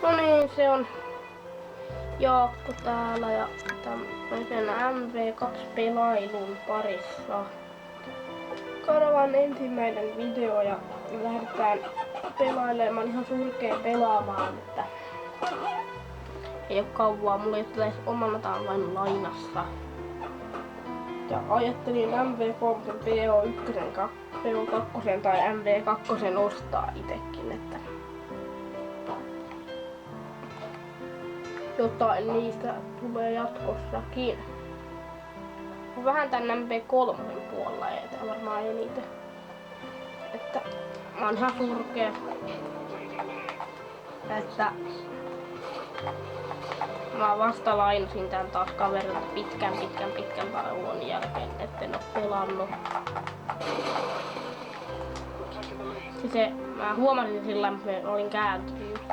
No niin, se on Jaakko täällä ja tämmöisen MV2-pelailun parissa. Kanavan ensimmäinen video ja lähdetään pelailemaan ihan surkea pelaamaan, että ei oo kauaa, mulla ei ole omanataan vain lainassa. Ja ajattelin MV3 PO1 PO2 tai MV2 ostaa itekin, että jotain niistä tulee jatkossakin. Vähän tän MP3 puolella ei tää varmaan eniten. Että mä oon ihan surkea. Että mä vasta lainasin tän taas kaverilta pitkän tauon jälkeen, etten oo pelannut. Mä huomasin sillä, että mä olin kääntynyt just.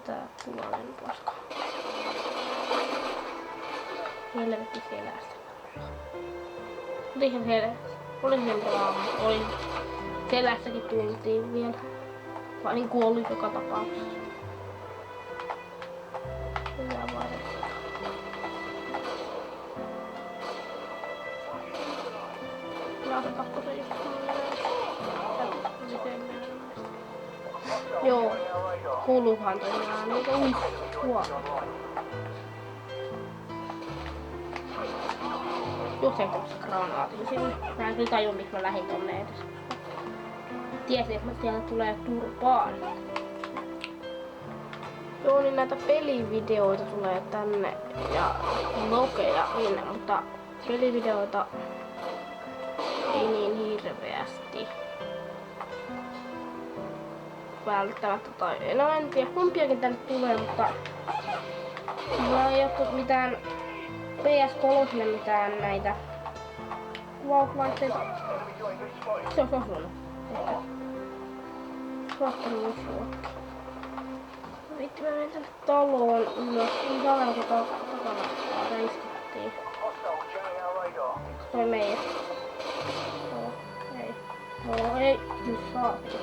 Tää puolen paska. Helvetti selästä. Olihan sen pelaamaan. Oli selässäkin tultiin vielä. Mä olin kuollut joka tapauksessa. Hyvä vaiheessa. Laata kakkosen just joo, kuuluuhan tosiaan niitä uskua. Just sen kanssa granaatin sinne. Mä en kyllä tajua, miksi mä lähdin tonne edes. Tiesin, että siellä tulee turpaan. Joo, niin näitä pelivideoita tulee tänne ja vlogeja minne, mutta pelivideoita ei niin hirveästi. Välttämättä tai en tiedä kumpiakin tänne tulee, mutta mulla ei oo mitään PS3 mitään näitä kuvauslaitteita. Se on osunut. Saattanut osua. Vitti mä menen tänne taloon ylös. Talon takana reiskittiin. Toi meidän. Ei. Nyt saatiin.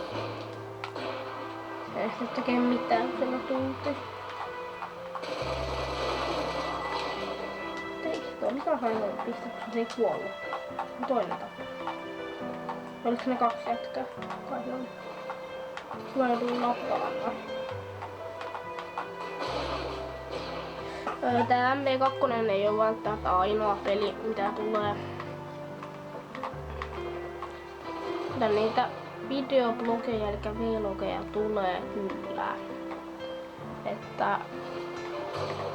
Ei se tekee mitään, kun se tultiin. Teikö mitä hainoin pistää, kun se ei kuollut? Toinen tappu. Oliko ne kaksi jätkää? Kai ne oli. Mä joudun nappalaan. Tää MV2 ei oo välttämättä ainoa peli, mitä tulee. Mutta niitä videoblogeja eli vlogeja tulee kyllä. Että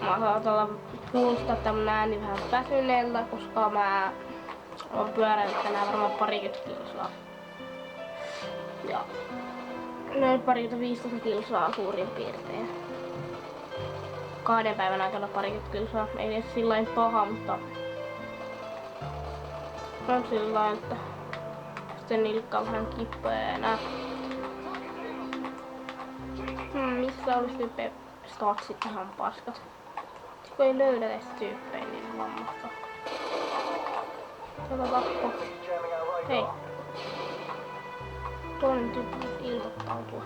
mä saatan kuulostaa tämän ääni vähän väsyneeltä, koska mä oon pyöräillyt tänään varmaan 20 kilsaa. Ja noin 15 kilsaa suurin piirtein. 2 päivän aikana 20 kilsaa. Ei edes sillain paha, mutta on sillain, että sitten nilkka on vähän kipeänä. Missä olisi nyt statsit ihan paskat? Kun ei löydä edes tyyppejä, niin vammasta. Tätä tappo. Hei. Toinen tyyppi ilmoittautua.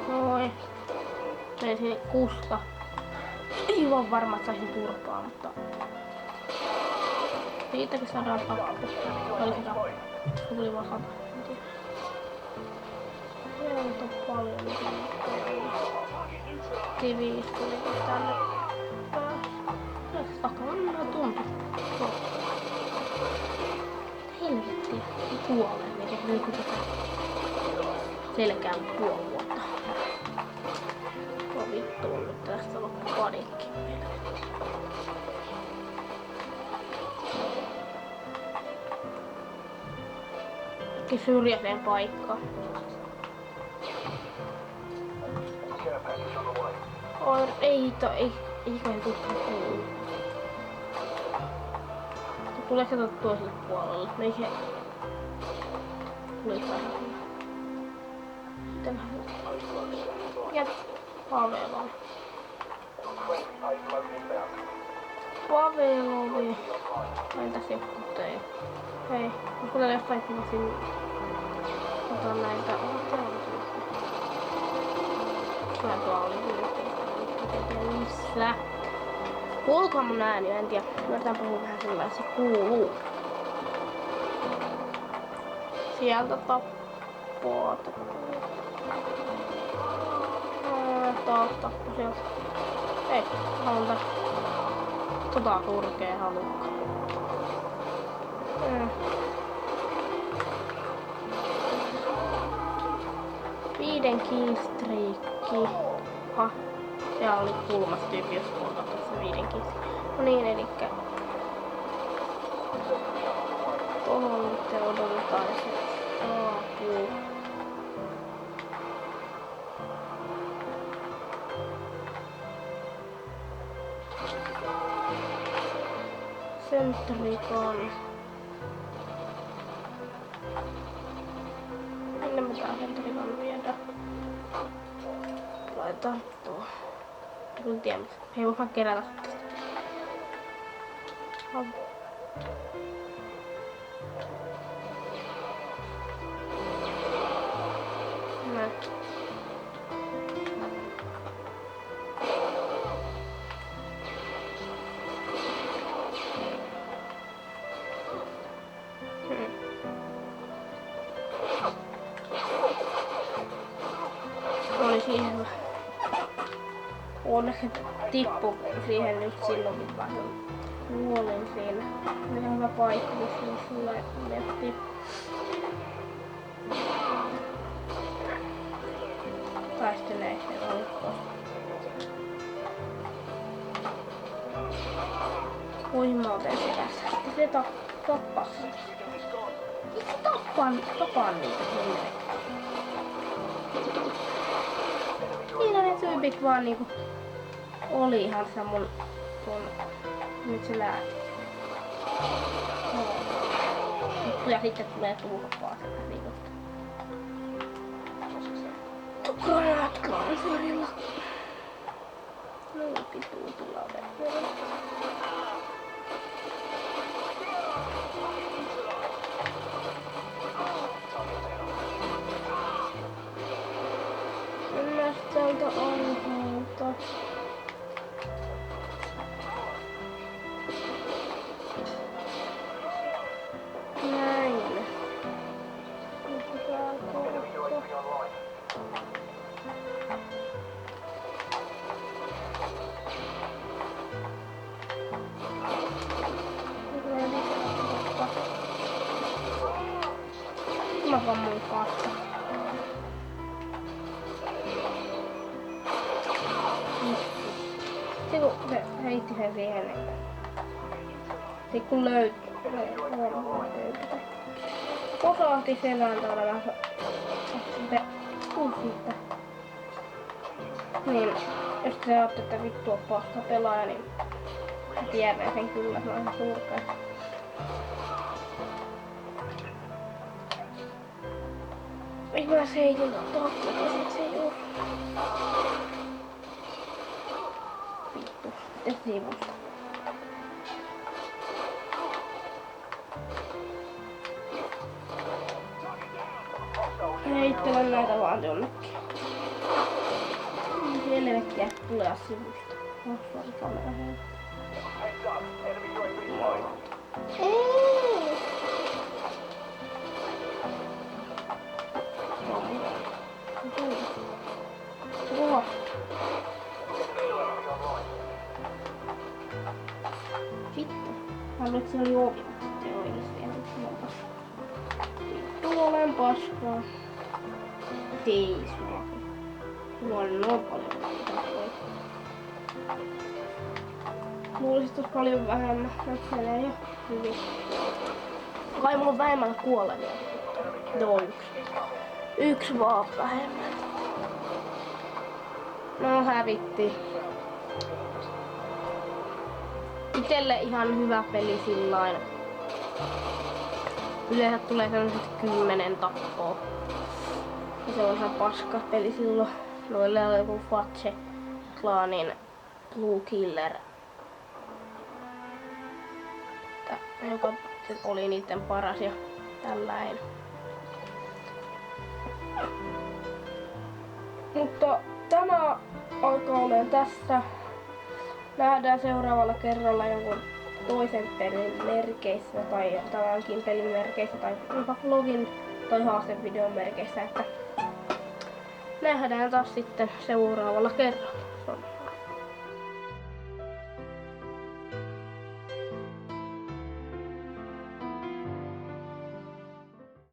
Noin. Menin sinne kusta. Ei vaan varma, että saisin turpaa, mutta siitäkin saadaan tappo. Oli se tappo. Se tuli vaan 100. Ei ole paljon mitään. TV tuli tänne päässä. Takana tuntuu. Helvettiä. Kuolee. Eikä löytyy tätä selkään puoli vuotta. No vittu on nyt tästä loppu padikki meillä. Syrjäiseen paikkaan. Eiköhän tuttu. Tuleeko se toiselle puolelle? Ei se tuli vähän. Sitten ja Pavelovi. Entäs joku tee? Hei, onko täällä jostain kiva sinne? Otan näitä. Mä tuolla oli missä. Kuuluuko mun ääni? En tiedä. Yritän puhua vähän sellainen, se kuuluu. Sieltä tappoo. Taas tappo sieltä. Ei, haluan surkea halukka. 5 killstreakki. Ha, siellä oli kulmas tyyppi, jos puhutaan tässä 5 killstreakki. No niin, elikkä tohon nyt odotetaan ja se saapuu. Sentrikon. Minne me tää sentrikon viedä? Laitetaan tuo. En tiedä mitä. Hei, voi vaan kerätä tästä. Näin. Oli siihen hyvä. Onneksi tippu siihen nyt silloin, kun mä kuolin siinä. Oli ihan hyvä paikka, jos sulla letti. Taistelee se oikko. Voi mä otan se tässä. Se tappaa sen. Tapaan niitä sinne. Niillä ne tyypit vaan niinku oli ihan se mun nyt se lääke. Ja sitten tulee tulppaa sitä viikosta. Granat kansorilla. No pituu tulla verran. Täältä alhaalta. Näin. Mä vaan mun kahta. Se kun se heitti sen siihen, se kun löytyi, posahti selän tuolla vähän sitten siitä. Niin, jos te saatte, että vittu on paska pelaaja, niin tiedän sen kyllä, että mä oon ihan surkea. Mä heitin takkuun, ja se ei oo. Vittu, ja sivusta. Heittelen näitä vaan jonnekin. Helvettiä tulee sivusta. Oh, sori, kamera heittää. Oho. Vittu. Haluat se oli ovi sitten oikeesti ja nyt mä oon vittu olen paskaa. Ei sua. Mulla on noin paljon tappoja. Luulisit tos paljon vähemmän. Nyt menee jo hyvin. Kai mulla on vähemmän kuolevia. Joo, yksi vaan vähemmän. No hävitti. Itelle ihan hyvä peli sillain. Yleensä tulee sellaiset 10 tappoa. Ja se on ihan paska peli silloin. Noille oli joku Fatse Clanin Blue Killer. Joka oli niiden paras ja tälläin. Mutta tämä alkaa olemaan tässä. Nähdään seuraavalla kerralla jonkun toisen pelin merkeissä tai tämänkin pelin merkeissä tai jopa vlogin tai haastevideon merkeissä. Että nähdään taas sitten seuraavalla kerralla.